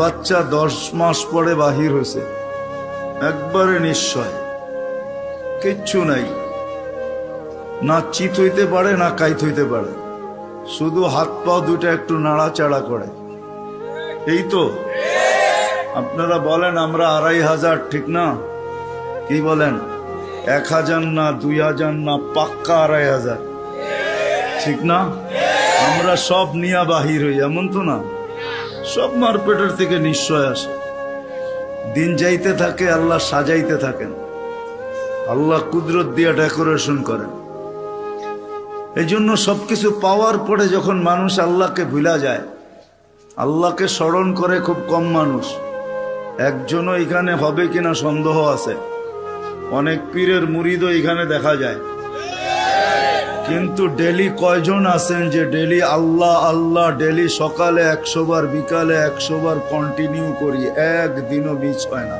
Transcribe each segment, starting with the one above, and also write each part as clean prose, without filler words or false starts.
বাচ্চা 10 মাস পরে বাহির হয়েছে, একবারে নিশ্চয় কিচ্ছু নাই, না চিত হইতে পারে না কাইত হইতে পারে, শুধু হাত পা দুটা একটু নাড়াচাড়া করে। এই তো আপনারা বলেন আমরা 2500, ঠিক না? কি বলেন? 1000 না 2000 না, পাক্কা 2500, ঠিক না? আমরা সব নিয়া বাহির হই, এমন তো না? সব মারপেটের থেকে নিশ্চয় আসে। দিন যাইতে থাকে, আল্লাহ সাজাইতে থাকেন, আল্লাহ কুদরত দিয়া ডেকোরেশন করেন। এই জন্য সবকিছু পাওয়ার পরে যখন মানুষ আল্লাহকে ভুলা যায়, আল্লাহকে স্মরণ করে খুব কম মানুষ। একজনও এখানে হবে কিনা সন্দেহ আছে। অনেক পীরের মুরিদও এখানে দেখা যায়, কিন্তু ডেলি কয়জন আছেন যে ডেলি আল্লাহ আল্লাহ, ডেলি সকালে 100 বার, বিকালে 100 বার কন্টিনিউ করি, একদিনও মিস হয় না?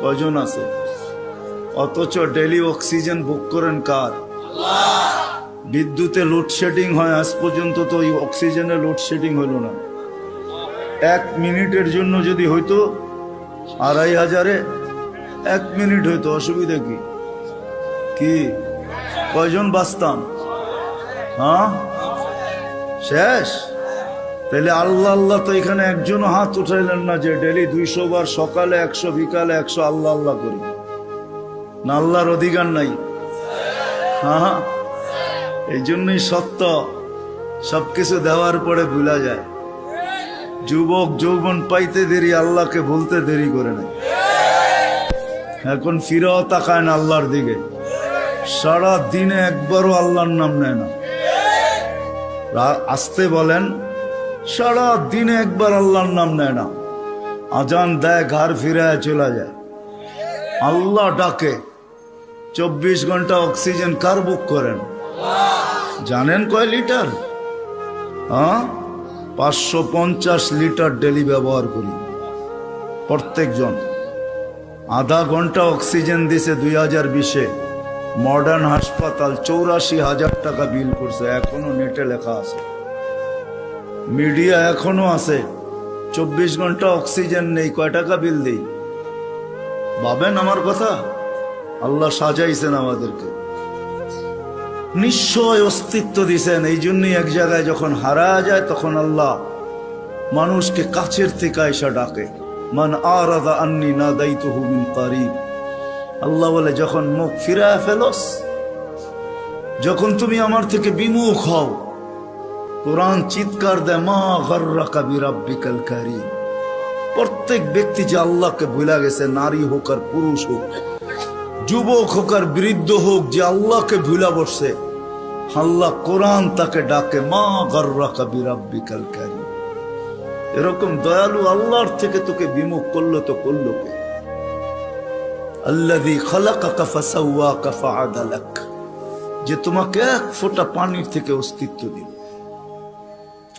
কয়জন আছে? অথচ ডেলি অক্সিজেন বুক করেন কার? বিদ্যুতে লোডশেডিং হয়, আজ পর্যন্ত তো ওই অক্সিজেনের লোডশেডিং হইল না। 1 মিনিটের জন্য যদি হইতো 2500-এ 1 মিনিট হইতো, অসুবিধা কি? কি কয়জন বাঁচতাম? হ্যাঁ, শেষ। তাহলে আল্লাহ আল্লাহ তো এখানে একজনও হাত উঠাইলেন না যে ডেলি 200 বার, সকালে 100, বিকালে 100 আল্লাহ আল্লাহ করি। না আল্লাহর অধিকার নাই? হ্যাঁ, এই জন্যই সত্য সবকিছু দেওয়ার পরে ভুলা যায়। যুবক যৌবন পাইতে দেরি, আল্লাহকে ভুলতে দেরি করে নাই। এখন ফিরেও তাকায় না আল্লাহর দিকে, সারা দিনে একবারও আল্লাহর নাম নেয় না। আসতে বলেন, সারা দিনে একবার আল্লাহর নাম নেয় না। আজান দেয়, ঘর ফিরে চলে যায়। আল্লাহ ডাকে, 24 ঘন্টা অক্সিজেন কার বুক করেন? জানেন কয় লিটার? হ্যাঁ, 550 লিটার ডেলি ব্যবহার করি প্রত্যেকজন। আধা ঘন্টা অক্সিজেন দিছে 2020-এ মডার্ন হাসপাতাল, 84,000 টাকা বিল করছে। এখনো নেটে লেখা আছে, মিডিয়া এখনো আছে। 24 ঘন্টা অক্সিজেন নেই, কয় টাকা বিল দেই? ভাবেন আমার কথা। আল্লাহ সাজাইছেন আমাদেরকে, নিশ্চয় অস্তিত্ব দিছেন। এই জন্যই এক জায়গায় যখন হারা যায় তখন আল্লাহ মানুষকে কাছের থেকে আইসা ডাকে, মান আরাদা আন্নি নাদাইতুহু মিন কারিব। আল্লাহ বলে, যখন মুখ ফিরায় ফেলস, যখন তুমি আমার থেকে বিমুখ হও, কোরআন চিৎকার দেয়, মা গাররাকা বিরাব্বিকাল কারীম। প্রত্যেক ব্যক্তি যে আল্লাহকে ভুলা গেছে, নারী হোক আর পুরুষ হোক, যুবক হোক আর বৃদ্ধ হোক, যে আল্লাহকে ভুলা বসছে, আল্লাহ কোরআন তাকে ডাকে, মা গাররাকা বিরাব্বিকাল কারীম। এরকম দয়ালু আল্লাহর থেকে তোকে বিমুখ করলো তো করলো কে? আল্লাযী খালাকাকা ফাসাওয়াকা ফাআদালাক, যে তোমাকে 1 ফোঁটা পানির থেকে অস্তিত্ব দিল।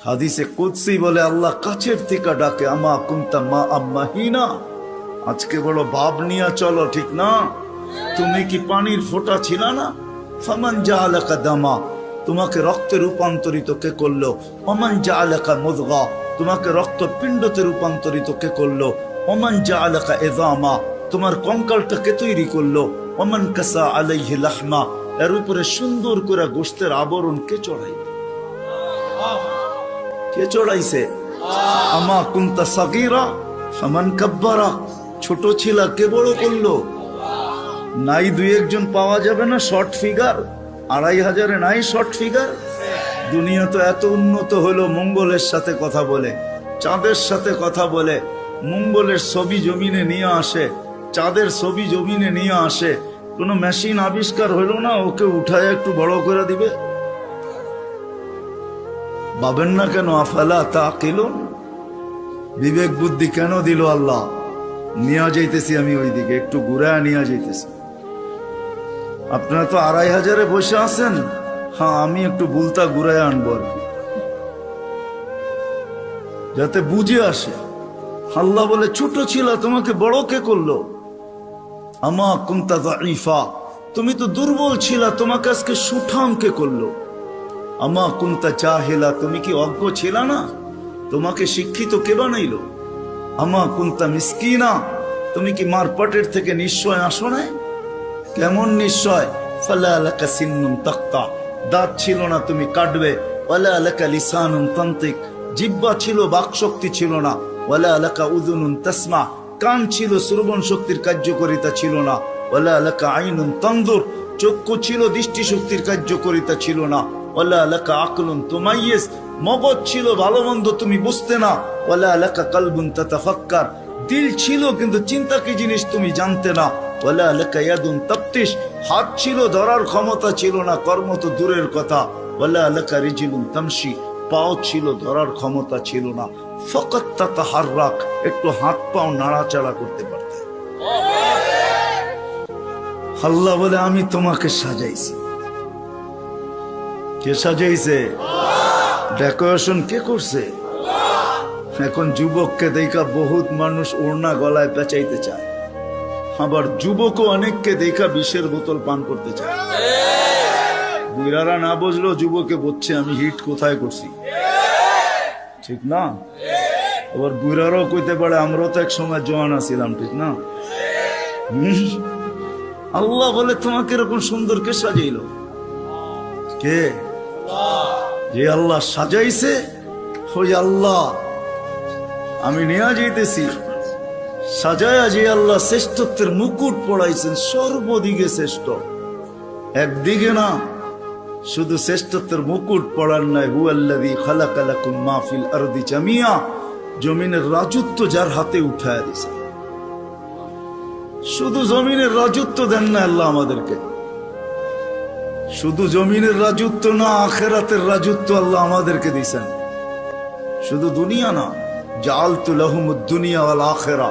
হাদিসে কুদসি বলে, আল্লাহ কাছের থেকে ডাকে, আমা কুনতা মা আম্মাহিনা। আজকে বড় ভাব নিয়ে চলো, ঠিক না? তুমি কি পানির ফোঁটা ছিল না? ফামান জাআলাকা দামা, তোমাকে রক্তে রূপান্তরিত কে করলো? ওমান জাআলাকা মুদগা, তোমাকে রক্তপিণ্ডতে রূপান্তরিত কে করলো? ওমান জাআলাকা ইযামা, তোমার কঙ্কালটা কে তৈরি করলো? ওমান কাসা আলাইহি লাহমা, এর উপরে সুন্দর করে গোশতের আবরণ কে চড়াইবে? কে চড়াইছে? আমা কুনতা সাগীরা ফামান কাব্বারা, ছোট ছিল কে বড় করলো? নাই 2-1 জন পাওয়া যাবে না শর্ট ফিগার? 2500-এ নাই শর্ট ফিগার? দুনিয়া তো এত উন্নত হলো, মঙ্গলের সাথে কথা বলে, চাঁদের সাথে কথা বলে, মঙ্গলের ছবি জমিনে নিয়ে আসে, চাঁদের ছবি জমিনে নিয়ে আসে। কোনো মেশিন আবিষ্কার হইল না ওকে উঠায় একটু বড় করে দিবে? ভাবেন না কেন? আফালা তাকিলুন, বিবেক বুদ্ধি কেন দিল আল্লাহ? নিয়ে যাইতেছি আমি ওইদিকে, একটু ঘুরায় নিয়ে যাইতেছি। আপনারা তো 2500-এ বসে আছেন, হ্যাঁ আমি একটু বুলতা ঘুরায় আনবো আর কি, যাতে বুঝে আসে। আল্লাহ বলে, ছোট ছিল, তোমাকে বড় কে করলো? আমা কুনতা যায়ীফা, তুমি তো দুর্বল ছিল, তোমাকে আজকে সুঠাম কে করলো? আমা কুনতা জাহিলা, তুমি কি অজ্ঞ ছিল না? তোমাকে শিক্ষিত কে বানাইলো? আমা কুনতা মিসকিনা, তুমি কি মার পেটের থেকে নিশ্চয় আসো না? কেমন নিশ্চয়? ফালা লাকা সিন্নুন তাক্তা, দাঁত ছিল না তুমি কাটবে। ওয়ালা লাকা লিসানুন তানতিক, জিহ্বা ছিল বাকশক্তি ছিল না। ওয়ালা লাকা উযুনুন তাসমা, কান ছিল শ্রবণ শক্তির কার্যকারিতা ছিল না। ওয়ালা লাকা আইনুন তানজুর, চক্ষু ছিল দৃষ্টি শক্তির কার্যকারিতা ছিল না। ওয়ালা লাকা আকলুন তুমাইয়িজ, মগজ ছিল ভালো মন্দ তুমি বুঝতে না। ওয়ালা লাকা কলবুন তাতাফাক্কার, দিল ছিল কিন্তু চিন্তা কি জিনিস তুমি জানতে না। ওয়ালা লাকা ইয়াদুন তাফতিশ, হাত ছিল ধরার ক্ষমতা ছিল না, কর্ম তো দূরের কথা। ওয়ালা লাকা রিজলুন তামশি, পাও ছিল ধরার ক্ষমতা ছিল না। ফাকাত তাতাহাররাক, একটু হাত পাও নাড়াচাড়া করতে পারতে। আল্লাহ বলে আমি তোমাকে সাজাইছি। কে সাজাইছে? ডেকোরেশন কে করছে? এখন যুবককে দেখা বহুত মানুষ ওড়না গলায় পেঁচাইতে চায়, আবার যুবকও অনেককে দেখা বিষের বোতল পান করতে চায়। বুড়ারা না বুঝলেও যুবকে বলছে আমি হিট কোথায় করছি, ঠিক না? আবার বুড়ারাও কইতে পারে আমরাও তো এক সময় জওয়ান ছিলাম, ঠিক না? আল্লাহ বলে তোমাকে এরকম সুন্দর কে সাজাইলো? কে? যে আল্লাহ সাজাইছে ওই আল্লাহ আমি নিয়ে যাইতেছি। সাজায়া যে আল্লাহ শ্রেষ্ঠত্বের মুকুট পড়াইছেন, সর্বদিকে শ্রেষ্ঠ, একদিকে না। শুধু শ্রেষ্ঠত্বের মুকুট পড়ার নাই, হুয়াল্লাযী খালাকা লাকুম মা ফিল আরদি জামিয়া, জমিনের রাজত্ব যার হাতে উঠায়া দিয়েছে। শুধু জমিনের রাজত্ব দেন না আল্লাহ আমাদেরকে, শুধু জমিনের রাজত্ব না, আখিরাতের রাজত্ব আল্লাহ আমাদেরকে দিয়েছেন। শুধু দুনিয়া না, জাআলতু লাহুমুদ দুনিয়া ওয়াল আখিরা,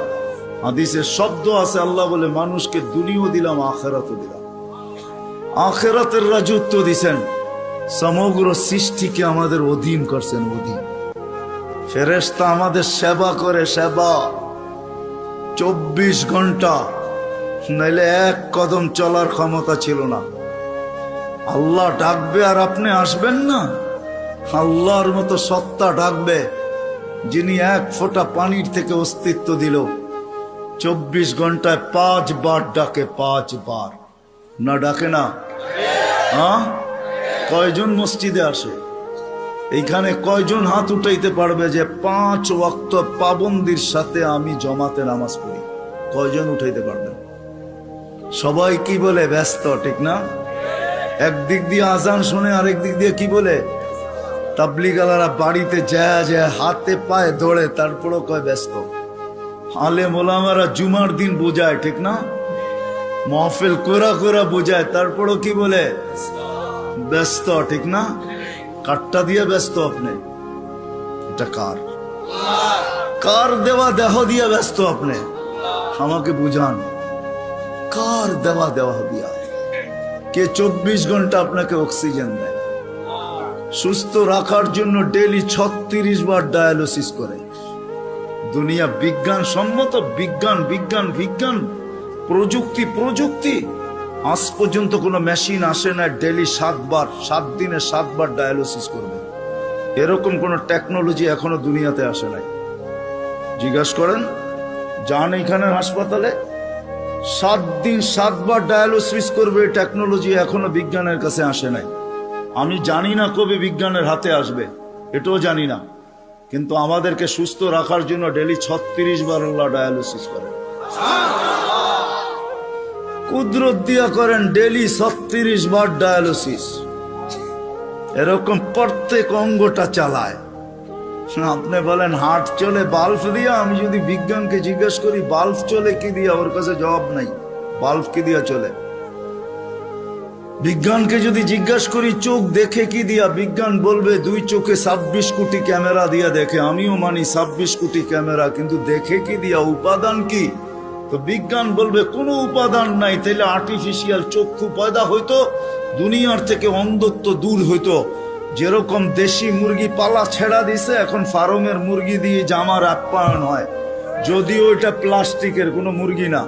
হাদিসে শব্দ আছে আল্লাহ বলে মানুষকে দুনিয়াও দিলাম আখিরাতও দিলাম। আখিরাতের রাজত্ব দিয়েছেন, সমগ্র সৃষ্টিকে আমাদের অধীন করছেন, অধীন। ফেরেশতা আমাদের সেবা করে, সেবা 24 ঘন্টা, নাইলে এক কদম চলার ক্ষমতা ছিল না। আল্লাহ ডাকবে আর আপনি আসবেন না? আল্লাহর মতো সত্তা ডাকবে যিনি এক ফোঁটা পানির থেকে অস্তিত্ব দিল, 24 ঘন্টায় 5 বার ডাকে, 5 বার। না ডাকে না? হ্যাঁ, কয়জন মসজিদে আসে? এইখানে কয়জন হাত উঠাইতে পারবে যে 5 ওয়াক্ত পাবন্দির সাথে আমি জমাতে নামাজ পড়ি? কয়জন উঠাইতে পারবেন? সবাই কি বলে? ব্যস্ত, ঠিক না? একদিক দিয়ে আজান শুনে, আরেক দিক দিয়ে কি বলে? তাবলীগালারা বাড়িতে যায় যায় হাতে পায়ে দৌড়ে, তারপরও কয় ব্যস্ত। আলেম ওলামারা জুমার দিন বোঝায়, ঠিক না? মাহফিল কোরা কোরা বোঝায়, তারপরও কি বলে? ব্যস্ত, ঠিক না? কাটটা দিয়ে ব্যস্ত আপনি? এটা কার? কার দেওয়া দেহ দিয়ে ব্যস্ত আপনি? আমাকে বুঝান, কার দেওয়া দেওয়া দিয়া? কে 24 ঘন্টা আপনাকে অক্সিজেন দেয়? সুস্থ রাখার জন্য ডেইলি 36 বার ডায়ালিসিস করে। দুনিয়া বিজ্ঞান সম্মত, বিজ্ঞান বিজ্ঞান বিজ্ঞান, প্রযুক্তি প্রযুক্তি, আজ পর্যন্ত কোনো মেশিন আসে না ডেইলি 7 বার, 7 দিনে 7 বার ডায়ালিসিস করবে। এরকম কোনো টেকনোলজি এখনো দুনিয়াতে আসে নাই। জিজ্ঞাসা করেন, যান এখানে হাসপাতালে, 7 দিন 7 বার ডায়ালিসিস করবে, টেকনোলজি এখনো বিজ্ঞানের কাছে আসে নাই। আমি জানি না কবে বিজ্ঞানের হাতে আসবে, এটাও জানি না, কিন্তু আমাদেরকে সুস্থ রাখার জন্য ডেইলি 36 বার আল্লাহ ডায়ালিসিস করে। কুদরত দিয়া করেন ডেইলি 36 বার ডায়ালিসিস। এরকম প্রত্যেক অঙ্গটা চালায়। আপনি বলেন হার্ট চলে বাল্ব দিয়া, আমি যদি বিজ্ঞানকে জিজ্ঞেস করি বাল্ব চলে কি দিয়া, ওর কাছে জবাব নাই। বাল্ব কি দিয়া চলে? বিজ্ঞানকে যদি জিজ্ঞাসা করি চোখ দেখে কি দিয়া, বিজ্ঞান বলবে 2 চোখে 26 কোটি ক্যামেরা দিয়া দেখে। আমিও মানি 26 কোটি ক্যামেরা, কিন্তু দেখে কি দিয়া? উপাদান কি? তো বিজ্ঞান বলবে কোনো উপাদান নাই। তাইলে আর্টিফিশিয়াল চক্ষু পয়দা হইতো, দুনিয়ার থেকে অন্ধত্ব দূর হইতো। যেরকম দেশি মুরগি পালা ছেড়া দিছে, এখন ফার্মের মুরগি দিয়ে জামার আপ্যায়ন হয়, যদিও এটা প্লাস্টিকের কোনো মুরগি না।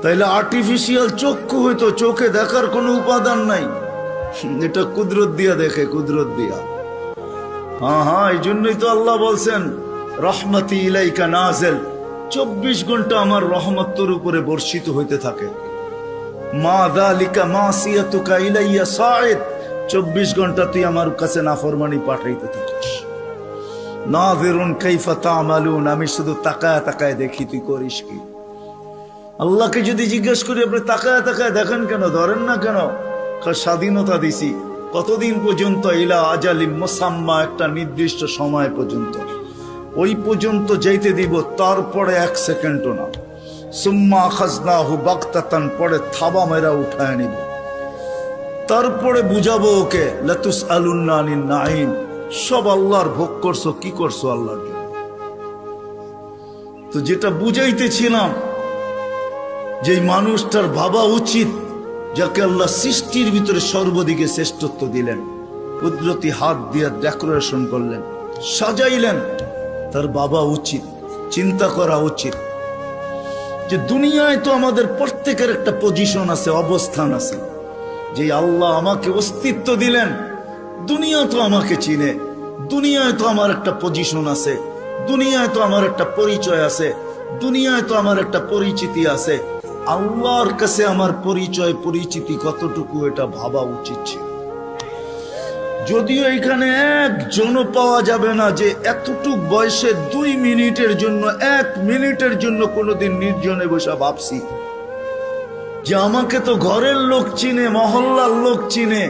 তাইলে আর্টিফিশিয়াল চক্ষু হইতো, চোখে দেখার কোনো উপাদান নাই। এটা কুদরত দিয়া দেখে, কুদরত দিয়া। হ্যাঁ হ্যাঁ, এই জন্যই তো আল্লাহ বলছেন রহমতি ইলাইকা নাজেল, 24 ঘন্টা আমার রহমত তোর উপরে বর্ষিত হইতে থাকে। মা যালিকা মাসিয়াতুকা ইলাইয়া সাইদ, 24 ঘন্টা তুই আমার কাছে নাফরমানি পাঠাইতে থাকিস। নাযিরুন কাইফা তা'মালুন, আমি শুধু তাকায় তাকায় দেখি তুই করিস কি। আল্লাহকে যদি জিজ্ঞেস করি আপনি তাকায় তাকায় দেখেন কেন, ধরেন না কেন? স্বাধীনতা দিছি কতদিন পর্যন্ত? ইলা আজালিম মুসাম্মা, একটা নির্দিষ্ট সময় পর্যন্ত। ওই পর্যন্ত যাইতে দিব, তারপরে 1 সেকেন্ডও না। সুম্মা আখাযনাহু বাগতাতান, পরে থাবা মেরা উঠায় নিব। তারপরে বুঝাবো ওকে লাতুসআলুন্না আনিন নাঈম, সব আল্লাহর ভোগ করছো, কি করছো আল্লাহর জন্য। তো যেটা বুঝাইতেছিলাম, যে মানুষটার ভাবা উচিত যাকে আল্লাহ সৃষ্টির ভিতরে সর্বদিকে শ্রেষ্ঠত্ব দিলেন, কুদরতি হাত দিয়ে ডেকোরেশন করলেন, সাজাইলেন, তার বাবা উচিত চিন্তা করা উচিত যে দুনিয়ায় তো আমাদের প্রত্যেকের একটা পজিশন আছে, অবস্থান আছে। যে আল্লাহ আমাকে অস্তিত্ব দিলেন, দুনিয়া তো আমাকে চিনে, দুনিয়ায় তো আমার একটা পজিশন আছে, দুনিয়ায় তো আমার একটা পরিচয় আছে, দুনিয়ায় তো আমার একটা পরিচিতি আছে। আল্লাহর কাছে আমার পরিচয় পরিচিতি কতটুকু, এটা ভাবা উচিত ছিল। যদিও এখানে একজনও পাওয়া যাবে না যে এতটুক বয়সে 2 মিনিটের জন্য, 1 মিনিটের জন্য কোনোদিন নির্জনে বসে ভাবছি যে আমাকে তো ঘরের লোক চিনে, মহল্লার লোক চিনে,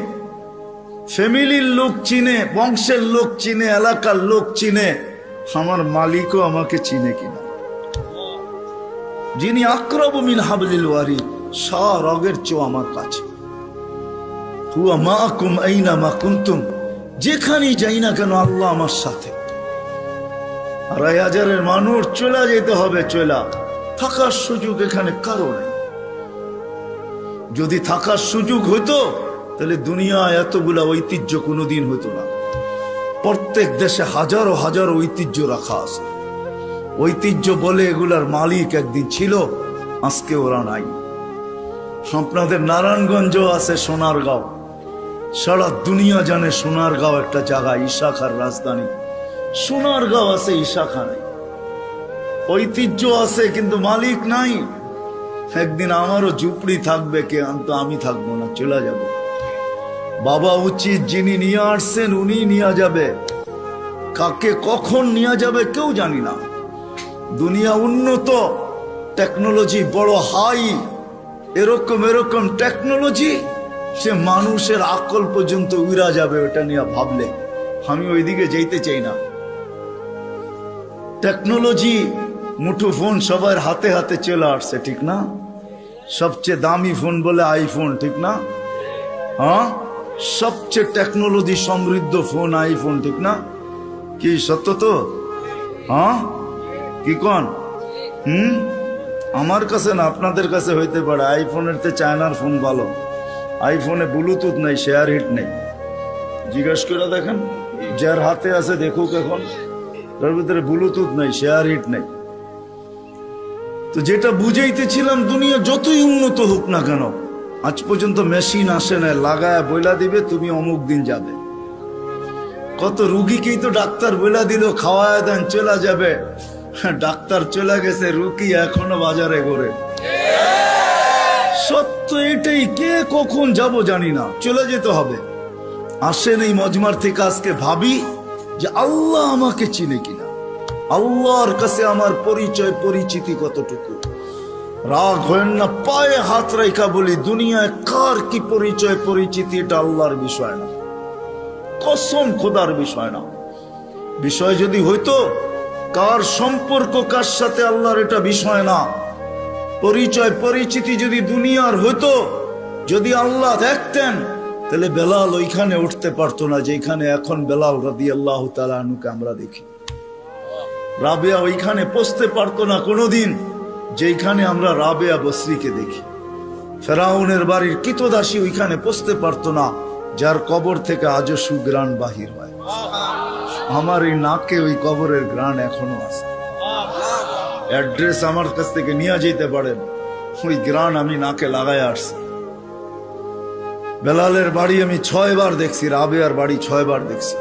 ফ্যামিলির লোক চিনে, বংশের লোক চিনে, এলাকার লোক চিনে, আমার মালিকও আমাকে চিনে কিনা। যিনি আকরাবু মিন হাবলিল ওয়ারিদ, রগের চেয়েও আমার কাছে। হুয়া মাআকুম আইনামা কুনতুম, যেখানেই যাই না কেন আল্লাহ আমার সাথে। 2,500 মানুষ চলে যেতে হবে, চলা থাকার সুযোগ এখানে কারো নেই। যদি থাকার সুযোগ হইতো তাহলে দুনিয়ায় এতগুলা ঐতিহ্য কোনোদিন হইতো না। প্রত্যেক দেশে হাজারো হাজারো ঐতিহ্য রাখা আছে। ঐতিহ্য বলে এগুলার মালিক একদিন ছিল, আজকে ওরা নাই। আপনাদের নারায়ণগঞ্জ আছে, সোনারগাঁও, সারা দুনিয়া জানে সোনারগাঁও একটা জায়গা, ঈশাখার রাজধানী। সোনারগাঁও আছে, ঈশাখা নাই। ঐতিহ্য আছে কিন্তু মালিক নাই। একদিন আমারও ঝুপড়ি থাকবে, কে তো আমি থাকবো না, চলে যাব। বাবা উচিত যিনি নিয়ে আসছেন উনি নিয়ে যাবে, কাকে কখন নিয়ে যাবে কেউ জানি না। দুনিয়া উন্নত, টেকনোলজি বড় হাই, এরকম এরকম টেকনোলজি, সে মানুষের আকল পর্যন্ত উড়া যাবে ওটা নিয়ে ভাবলে। আমি ওইদিকে যেতে চাই না। টেকনোলজি, মুঠো ফোন সবার হাতে হাতে চলে আসছে, ঠিক না? সবচেয়ে দামি ফোন বলে আইফোন, ঠিক না? হ্যাঁ, সবচেয়ে টেকনোলজি সমৃদ্ধ ফোন আইফোন, ঠিক না? কি সত্য তো? হ্যাঁ, কি কন? আমার কাছে না, আপনাদের কাছে হইতে পারে। আইফোনের তে চায়নার ফোন ভালো। আইফোনে ব্লুটুথ নাই, শেয়ার হিট নেই। জিজ্ঞাসা করে দেখেন, যার হাতে আছে দেখুক, এখন তার ভিতরে ব্লুটুথ নাই, শেয়ার হিট নেই। তো যেটা বুঝাইতেছিলাম, দুনিয়া যতই উন্নত হোক না কেন, আজ পর্যন্ত মেশিন আসে না লাগায় বইলা দিবে তুমি অমুক দিন যাবে। কত রুগীকেই তো ডাক্তার বইলা দিল খাওয়ায় দেন চলে যাবে, ডাক্তার চলে গেছে, রুগী এখনো বাজারে ঘোরে। সত্য এটাই, কে কখন যাব জানি না, চলে যেতে হবে। আসেন এই মজমার থেকে আজকে ভাবি যে আল্লাহ আমাকে চিনে কিনা, আল্লাহর কাছে আমার পরিচয় পরিচিতি কতটুকু। রাগ হয়েন না, পায়ে হাত রাইখা বলি, দুনিয়ায় কার কি পরিচয় পরিচিতি এটা আল্লাহর বিষয় না, কসম খোদার বিষয় না। বিষয় যদি হইতো কার সম্পর্ক কার সাথে, আল্লাহর এটা বিষয় না। পরিচয় পরিচিতি যদি দুনিয়ার হইতো, যদি আল্লাহ দেখতেন, তাহলে বেলাল ওইখানে উঠতে পারতো না যেখানে এখন বেলাল রাদিয়াল্লাহু তাআলা আনহুকে আমরা দেখি। রাবেয়া ওইখানে পৌঁছতে পারতো না কোনোদিন যেখানে আমরা রাবেয়া বসরিকে দেখি। ফেরাউনের বাড়ির কৃতদাসী ওইখানে পৌঁছতে পারতো না যার কবর থেকে আজও সুগ্রাণ বাহির হয়। আমার এই নাকে ওই কবরের গ্রাণ এখনো আছে। অ্যাড্রেস আমার কাছ থেকে নিয়ে যেতে পারেন, ওই গ্রাণ আমি নাকে লাগায় আসছি। বেলালের বাড়ি আমি 6 বার দেখছি, রাবেয়ার বাড়ি 6 বার দেখছি।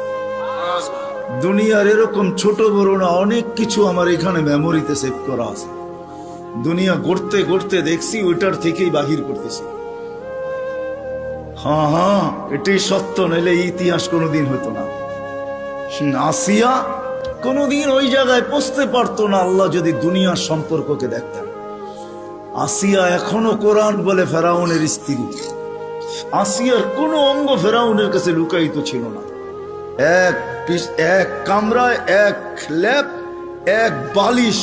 দুনিয়ার এরকম ছোট বড় না অনেক কিছু আমার এখানে মেমোরিতে সেভ করা আছে। দুনিয়া গড়তে গড়তে দেখছি ওইটার থেকেই বাহির করতেছি। হ্যাঁ হ্যাঁ, এটাই সত্য, নাইলে এই ইতিহাস কোনোদিন হতো না। আসিয়া কোনোদিন ওই জায়গায় পৌঁছতে পারতো না আল্লাহ যদি দুনিয়ার সম্পর্ককে দেখতেন। আসিয়া এখনো কোরআন বলে ফেরাউনের স্ত্রী। আসিয়ার কোনো অঙ্গ ফেরাউনের কাছে লুকায়িত ছিল না। এক কামরায় এক ল্যাপ, এক বালিশ,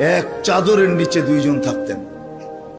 এক চাদরের নিচে দুইজন থাকতেন।